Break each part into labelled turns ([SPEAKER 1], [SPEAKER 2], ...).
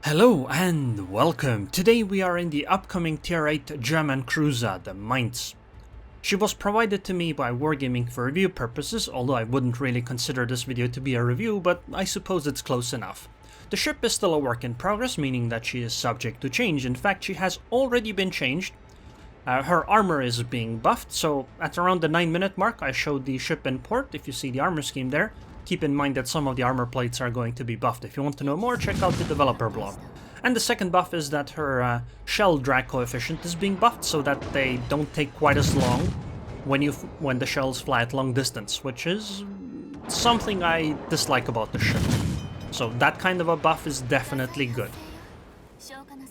[SPEAKER 1] Hello and welcome. Today we are in the upcoming Tier 8 German cruiser, the Mainz. She was provided to me by Wargaming for review purposes, although I wouldn't really consider this video to be a review, but I suppose it's close enough. The ship is still a work in progress, meaning that she is subject to change. In fact, she has already been changed. Her armor is being buffed, so at around the 9-minute mark I showed the ship in port. If you see the armor scheme there, keep in mind that some of the armor plates are going to be buffed. If you want to know more, check out the developer blog. And the second buff is that her shell drag coefficient is being buffed so that they don't take quite as long when the shells fly at long distance, which is something I dislike about the ship. So that kind of a buff is definitely good.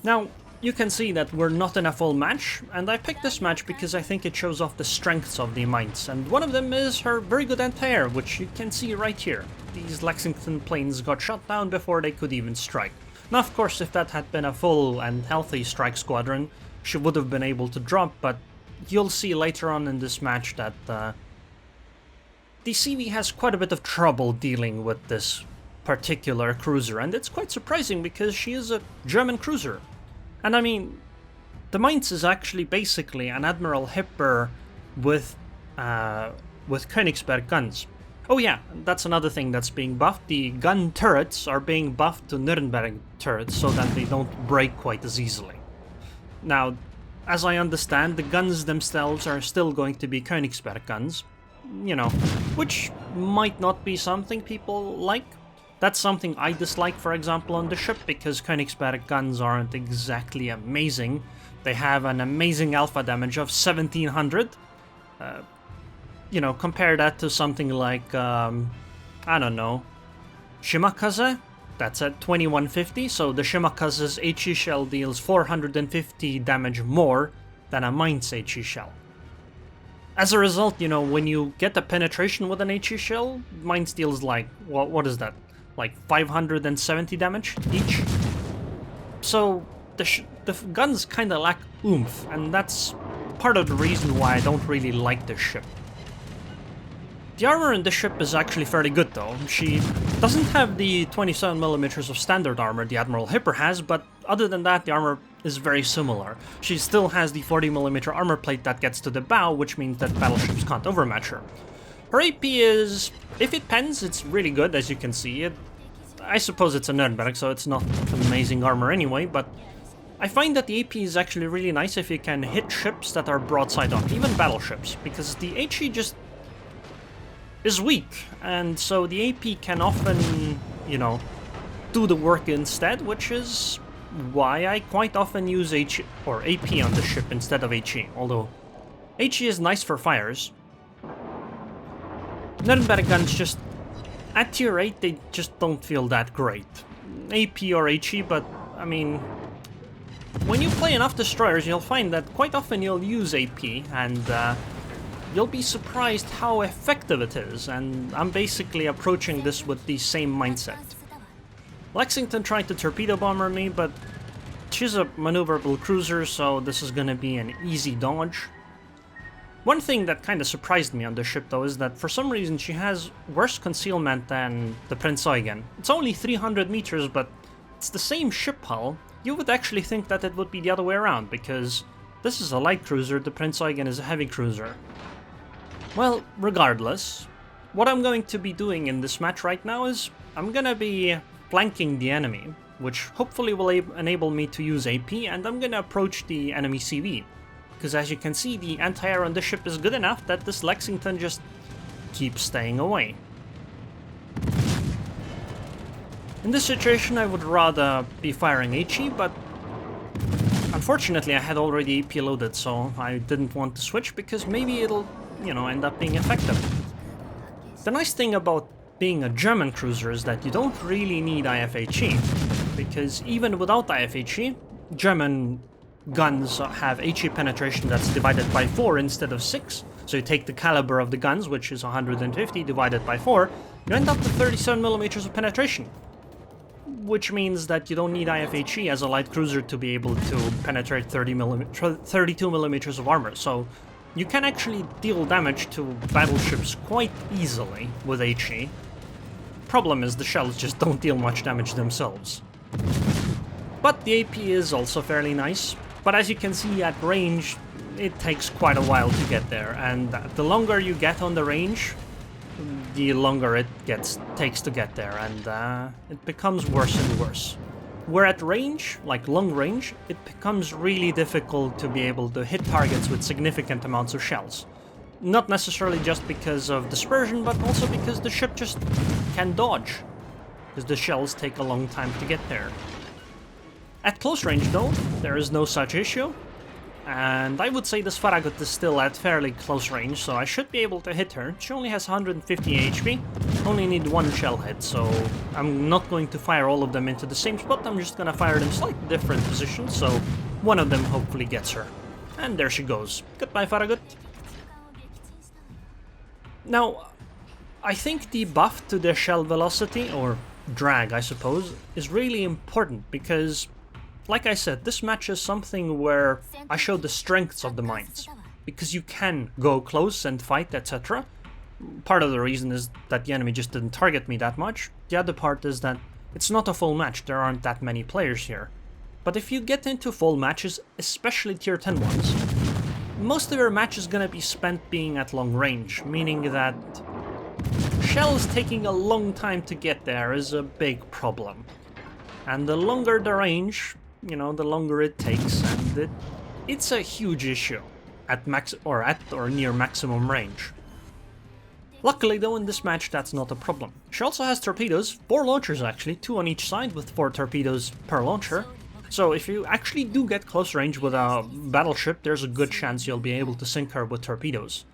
[SPEAKER 1] Now, you can see that we're not in a full match, and I picked this match because I think it shows off the strengths of the Mainz, and one of them is her very good anti-air, which you can see right here. These Lexington planes got shot down before they could even strike. Now, of course, if that had been a full and healthy strike squadron, she would have been able to drop, but you'll see later on in this match that the CV has quite a bit of trouble dealing with this particular cruiser, and it's quite surprising because she is a German cruiser. And I mean, the Mainz is actually basically an Admiral Hipper with Königsberg guns. Oh yeah, that's another thing that's being buffed. The gun turrets are being buffed to Nuremberg turrets so that they don't break quite as easily. Now, as I understand, the guns themselves are still going to be Königsberg guns, you know, which might not be something people like. That's something I dislike, for example, on the ship, because Königsberg guns aren't exactly amazing. They have an amazing alpha damage of 1700. You know, compare that to something like, I don't know, Shimakaze? That's at 2150, so the Shimakaze's HE shell deals 450 damage more than a Mainz HE shell. As a result, you know, when you get a penetration with an HE shell, Mainz deals like, what is that? Like 570 damage each. So the guns kind of lack oomph, and that's part of the reason why I don't really like this ship. The armor in this ship is actually fairly good though. She doesn't have the 27mm of standard armor the Admiral Hipper has, but other than that the armor is very similar. She still has the 40mm armor plate that gets to the bow, which means that battleships can't overmatch her. Her AP is, if it pens, it's really good, as you can see. I suppose it's a Nuremberg, so it's not amazing armor anyway, but I find that the AP is actually really nice if you can hit ships that are broadside on, even battleships, because the HE just is weak, and so the AP can often, you know, do the work instead, which is why I quite often use HE or AP on the ship instead of HE, although HE is nice for fires. Nuremberg guns just, at tier 8, they just don't feel that great. AP or HE, but, I mean, when you play enough destroyers, you'll find that quite often you'll use AP, and you'll be surprised how effective it is, and I'm basically approaching this with the same mindset. Lexington tried to torpedo bomber me, but she's a maneuverable cruiser, so this is gonna be an easy dodge. One thing that kind of surprised me on this ship though is that for some reason she has worse concealment than the Prinz Eugen. It's only 300 meters, but it's the same ship hull. You would actually think that it would be the other way around, because this is a light cruiser, the Prinz Eugen is a heavy cruiser. Well, regardless, what I'm going to be doing in this match right now is I'm gonna be flanking the enemy, which hopefully will enable me to use AP, and I'm gonna approach the enemy CV. Because as you can see, the anti-air on this ship is good enough that this Lexington just keeps staying away. In this situation I would rather be firing HE, but unfortunately I had already AP loaded, so I didn't want to switch because maybe it'll, you know, end up being effective. The nice thing about being a German cruiser is that you don't really need IFHE, because even without IFHE, German guns have HE penetration that's divided by 4 instead of 6. So you take the caliber of the guns, which is 150, divided by 4, you end up with 37mm of penetration. Which means that you don't need IFHE as a light cruiser to be able to penetrate 32mm of armor. So you can actually deal damage to battleships quite easily with HE. Problem is the shells just don't deal much damage themselves. But the AP is also fairly nice. But as you can see at range, it takes quite a while to get there, and the longer you get on the range, the longer it takes to get there, and it becomes worse and worse. Where at range, like long range, it becomes really difficult to be able to hit targets with significant amounts of shells. Not necessarily just because of dispersion, but also because the ship just can dodge, because the shells take a long time to get there. At close range though, there is no such issue, and I would say this Farragut is still at fairly close range, so I should be able to hit her. She only has 150 HP, only need one shell hit, so I'm not going to fire all of them into the same spot, I'm just gonna fire them in slightly different positions, so one of them hopefully gets her. And there she goes. Goodbye, Farragut. Now, I think the buff to the shell velocity, or drag I suppose, is really important because, like I said, this match is something where I show the strengths of the Mainz, because you can go close and fight, etc. Part of the reason is that the enemy just didn't target me that much. The other part is that it's not a full match, there aren't that many players here. But if you get into full matches, especially tier 10 ones, most of your match is gonna be spent being at long range, meaning that shells taking a long time to get there is a big problem. And the longer the range, you know, the longer it takes, and it's a huge issue at max or near maximum range. Luckily though, in this match that's not a problem. She also has torpedoes, 4 launchers actually, 2 on each side with 4 torpedoes per launcher. So if you actually do get close range with a battleship, there's a good chance you'll be able to sink her with torpedoes.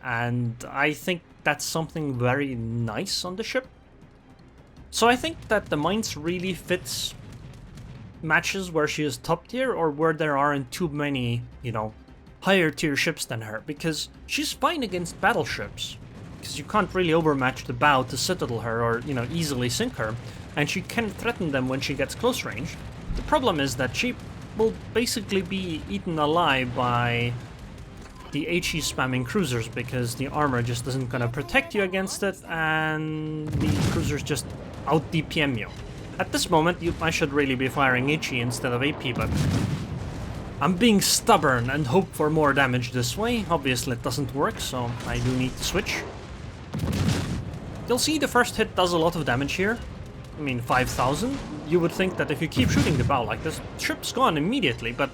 [SPEAKER 1] And I think that's something very nice on the ship. So I think that the Mainz really fits matches where she is top tier or where there aren't too many, you know, higher tier ships than her, because she's fine against battleships, because you can't really overmatch the bow to citadel her or, you know, easily sink her, and she can threaten them when she gets close range. The problem is that she will basically be eaten alive by the HE spamming cruisers, because the armor just isn't gonna protect you against it, and the cruisers just out DPM you. At this moment, I should really be firing HE instead of AP, but I'm being stubborn and hope for more damage this way. Obviously it doesn't work, so I do need to switch. You'll see the first hit does a lot of damage here. I mean, 5,000. You would think that if you keep shooting the bow like this, the ship's gone immediately, but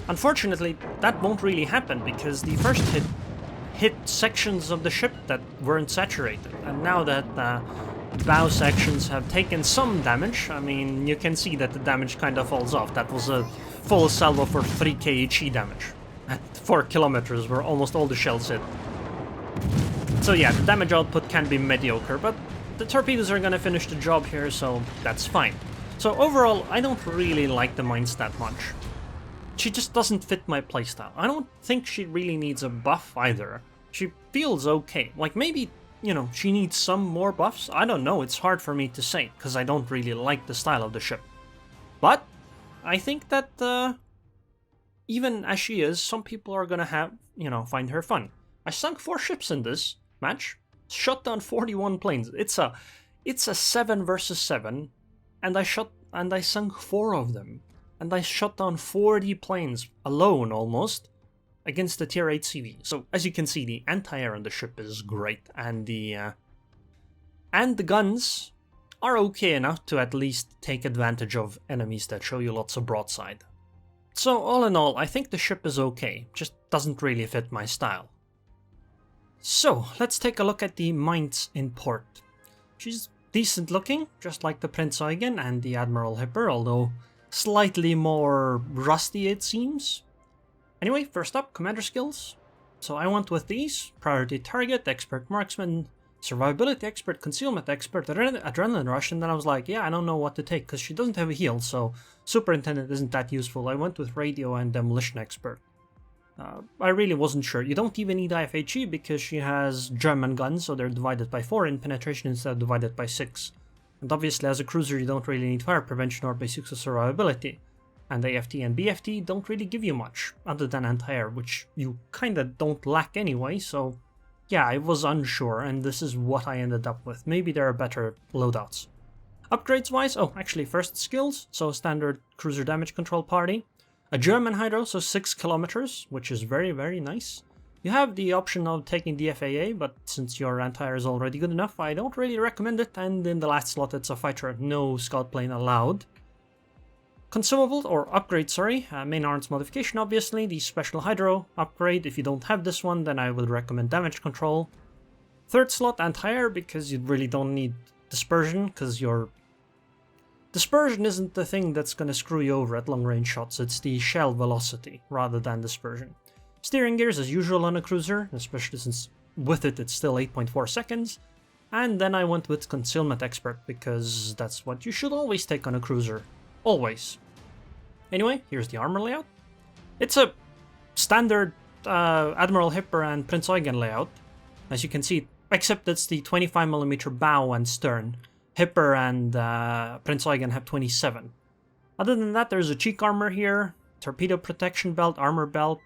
[SPEAKER 1] unfortunately that won't really happen, because the first hit sections of the ship that weren't saturated, and now that bow sections have taken some damage, I mean, you can see that the damage kind of falls off. That was a full salvo for 3k HE damage at 4 kilometers, where almost all the shells hit. So yeah, the damage output can be mediocre, but the torpedoes are gonna finish the job here, so that's fine. So overall, I don't really like the Mainz that much. She just doesn't fit my playstyle. I don't think she really needs a buff either. She feels okay. Like, maybe, you know, she needs some more buffs? I don't know, it's hard for me to say, because I don't really like the style of the ship. But I think that, even as she is, some people are gonna find her fun. I sunk 4 ships in this match, shot down 41 planes. It's a 7 versus 7, and I sunk 4 of them. And I shot down 40 planes alone, almost, against the tier 8 CV. So as you can see, the anti-air on the ship is great, and the guns are okay enough to at least take advantage of enemies that show you lots of broadside. So all in all, I think the ship is okay, just doesn't really fit my style. So let's take a look at the Mainz in port. She's decent looking, just like the Prince Eugen and the Admiral Hipper, although slightly more rusty it seems. Anyway, first up, commander skills. So I went with these: priority target, expert marksman, survivability expert, concealment expert, adrenaline rush, and then I was like, yeah, I don't know what to take, because she doesn't have a heal, so superintendent isn't that useful. I went with radio and demolition expert. I really wasn't sure. You don't even need IFHE because she has German guns, so they're divided by 4 in penetration instead of divided by 6. And obviously as a cruiser you don't really need fire prevention or basics of survivability. And AFT and BFT don't really give you much, other than anti-air, which you kinda don't lack anyway, so yeah, I was unsure, and this is what I ended up with. Maybe there are better loadouts. Upgrades wise, oh, actually first skills, so standard cruiser damage control party. A German hydro, so 6 kilometers, which is very, very nice. You have the option of taking the FAA, but since your anti-air is already good enough, I don't really recommend it, and in the last slot it's a fighter, no scout plane allowed. Consumable, or upgrade, sorry, main arms modification obviously, the special hydro upgrade. If you don't have this one, then I would recommend damage control. Third slot, anti-air, because you really don't need dispersion, because your dispersion isn't the thing that's going to screw you over at long range shots, it's the shell velocity rather than dispersion. Steering gears as usual on a cruiser, especially since with it it's still 8.4 seconds. And then I went with concealment expert, because that's what you should always take on a cruiser. Always. Anyway, here's the armor layout. It's a standard Admiral Hipper and Prince Eugen layout, as you can see, except it's the 25mm bow and stern. Hipper and Prince Eugen have 27. Other than that, there's a cheek armor here, torpedo protection belt, armor belt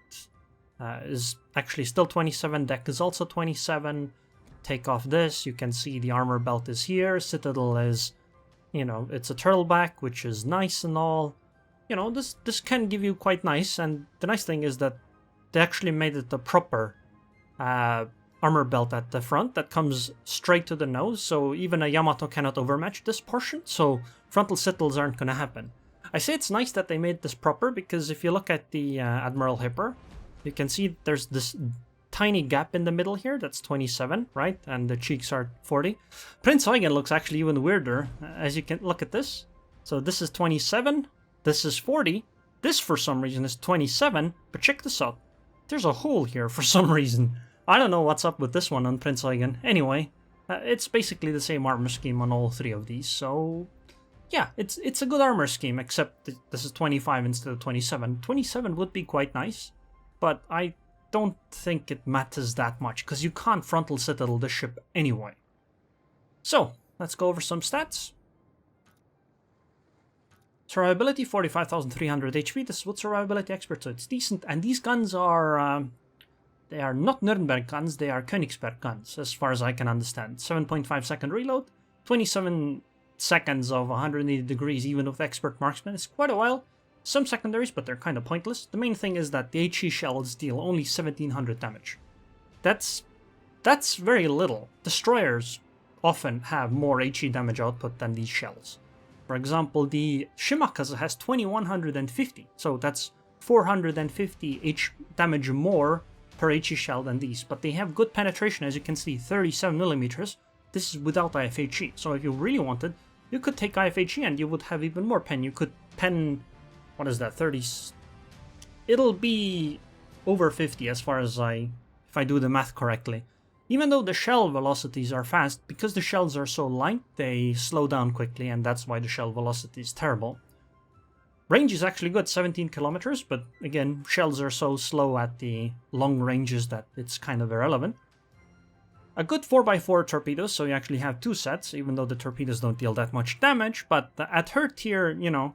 [SPEAKER 1] is actually still 27, deck is also 27. Take off this, you can see the armor belt is here, citadel is, you know, it's a turtleback, which is nice and all. You know, this can give you quite nice, and the nice thing is that they actually made it the proper armor belt at the front that comes straight to the nose, so even a Yamato cannot overmatch this portion, so frontal citadels aren't going to happen. I say it's nice that they made this proper, because if you look at the Admiral Hipper, you can see there's this tiny gap in the middle here, that's 27, right? And the cheeks are 40. Prince Eugen looks actually even weirder, as you can look at this. So this is 27, this is 40, this for some reason is 27, but check this out. There's a hole here for some reason. I don't know what's up with this one on Prince Eugen. Anyway, it's basically the same armor scheme on all three of these, so yeah, it's a good armor scheme, except this is 25 instead of 27. 27 would be quite nice, but I don't think it matters that much, because you can't frontal citadel the ship anyway. So, let's go over some stats. Survivability, 45,300 HP. This is what survivability expert, so it's decent. And these guns are, they are not Nuremberg guns, they are Königsberg guns, as far as I can understand. 7.5 second reload, 27 seconds of 180 degrees, even with expert marksman. It's quite a while. Some secondaries, but they're kind of pointless. The main thing is that the HE shells deal only 1700 damage. That's very little. Destroyers often have more HE damage output than these shells. For example, the Shimakaze has 2150, so that's 450 H damage more per HE shell than these, but they have good penetration, as you can see, 37mm. This is without IFHE, so if you really wanted, you could take IFHE and you would have even more pen. You could pen, what is that, 30? It'll be over 50 as far as if I do the math correctly. Even though the shell velocities are fast, because the shells are so light, they slow down quickly, and that's why the shell velocity is terrible. Range is actually good, 17 kilometers, but again, shells are so slow at the long ranges that it's kind of irrelevant. A good 4x4 torpedoes, so you actually have two sets, even though the torpedoes don't deal that much damage, but at her tier, you know,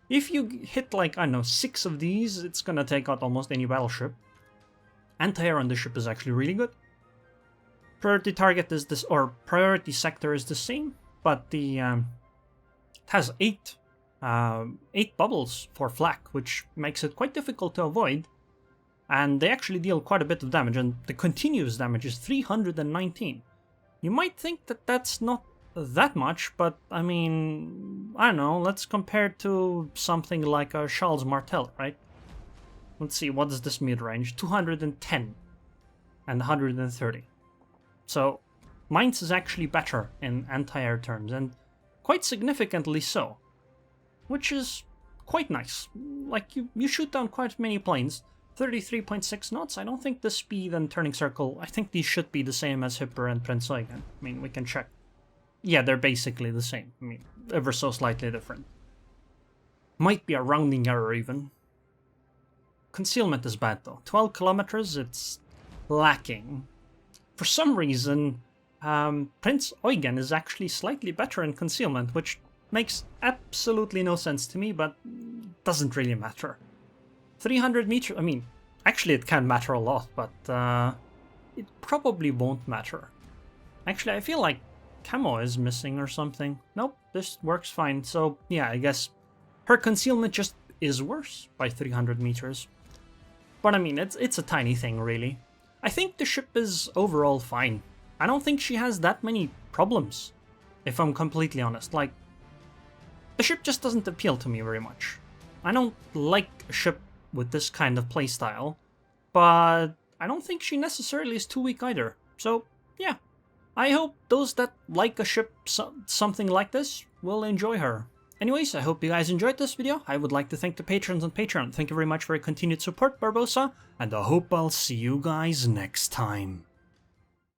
[SPEAKER 1] if you hit like, I don't know, 6 of these, it's gonna take out almost any battleship. Anti-air on the ship is actually really good. Priority target is this, or priority sector is the same, but the it has 8 bubbles for flak, which makes it quite difficult to avoid. And they actually deal quite a bit of damage, and the continuous damage is 319. You might think that that's not that much, but I mean, I don't know, let's compare it to something like a Charles Martel, right? Let's see, what is this mid-range? 210 and 130. So, Mainz is actually better in anti-air terms, and quite significantly so. Which is quite nice. Like, you shoot down quite many planes. 33.6 knots, I don't think the speed and turning circle, I think these should be the same as Hipper and Prince Eugen. I mean, we can check. Yeah, they're basically the same. I mean, ever so slightly different. Might be a rounding error even. Concealment is bad though. 12 kilometers, it's lacking. For some reason, Prince Eugen is actually slightly better in concealment, which makes absolutely no sense to me, but doesn't really matter. 300 meters, I mean, actually it can matter a lot, but it probably won't matter. Actually, I feel like camo is missing or something. Nope, this works fine. So yeah, I guess her concealment just is worse by 300 meters. But I mean, it's a tiny thing, really. I think the ship is overall fine. I don't think she has that many problems, if I'm completely honest. Like, the ship just doesn't appeal to me very much. I don't like a ship with this kind of playstyle, but I don't think she necessarily is too weak either. So, yeah. I hope those that like a ship something like this will enjoy her. Anyways, I hope you guys enjoyed this video. I would like to thank the patrons on Patreon. Thank you very much for your continued support, Barbosa, and I hope I'll see you guys next time.